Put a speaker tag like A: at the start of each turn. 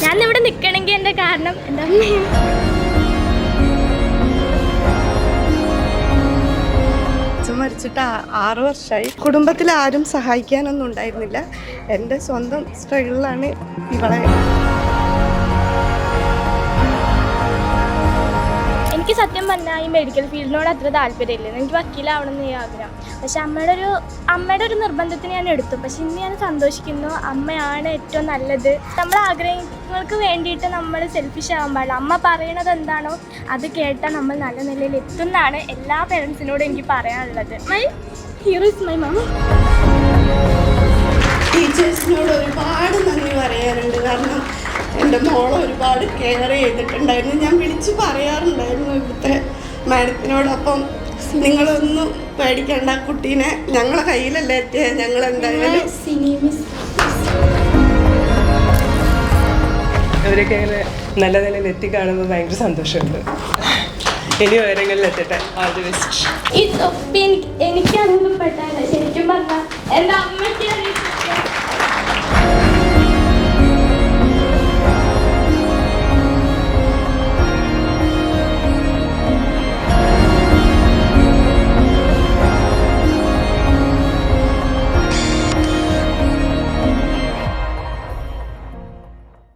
A: ഞാനിവിടെ നിൽക്കണമെങ്കിൽ എൻ്റെ കാരണം എൻ്റെ അമ്മയും.
B: മരിച്ചിട്ട് 6 വർഷമായി. കുടുംബത്തിൽ ആരും സഹായിക്കാനൊന്നും ഉണ്ടായിരുന്നില്ല. എൻ്റെ സ്വന്തം സ്ട്രഗിളിലാണ് ഇവളെ.
A: എനിക്ക് സത്യം പറഞ്ഞാൽ ഈ മെഡിക്കൽ ഫീൽഡിനോട് അത്ര താല്പര്യമില്ല. എനിക്ക് വക്കീലാവണമെന്ന് ഈ ആഗ്രഹം. പക്ഷെ അമ്മയുടെ ഒരു നിർബന്ധത്തിന് ഞാൻ എടുത്തു. പക്ഷെ ഇന്ന് ഞാൻ സന്തോഷിക്കുന്നു. അമ്മയാണ് ഏറ്റവും നല്ലത്. നമ്മൾ ആഗ്രഹങ്ങൾക്ക് വേണ്ടിയിട്ട് നമ്മൾ സെൽഫിഷ് ആവാൻ പാടില്ല. അമ്മ പറയണത് എന്താണോ അത് കേട്ടാൽ നമ്മൾ നല്ല നിലയിൽ എത്തുന്നതാണ് എല്ലാ പേരൻസിനോടും എനിക്ക് പറയാനുള്ളത്. My hero is my mummy.
B: ടീച്ചേഴ്സിനോട് ഒരുപാട് നന്ദി പറയാറുണ്ട്. കാരണം എൻ്റെ മോളെ ഒരുപാട് കെയർ ചെയ്തിട്ടുണ്ടായിരുന്നു. ഞാൻ വിളിച്ച് പറയാറുണ്ടായിരുന്നു ഇവിടുത്തെ മാഡത്തിനോടൊപ്പം, നിങ്ങളൊന്നും പേടിക്കേണ്ട, കുട്ടീനെ ഞങ്ങളെ കയ്യിലല്ലേ എത്തിയത്, ഞങ്ങൾ എന്തായാലും.
C: അവരൊക്കെ അങ്ങനെ നല്ല നിലയിൽ എത്തിക്കാണുമ്പോൾ ഭയങ്കര സന്തോഷമുണ്ട്. ഇനി ഉയരങ്ങളിൽ എത്തട്ടെ. All the best.
A: ഈ തൊപ്പി എനിക്ക് അനുഭവപ്പെട്ടാണ് ശരിക്കും പറഞ്ഞാൽ എൻ്റെ അമ്മയ്ക്ക്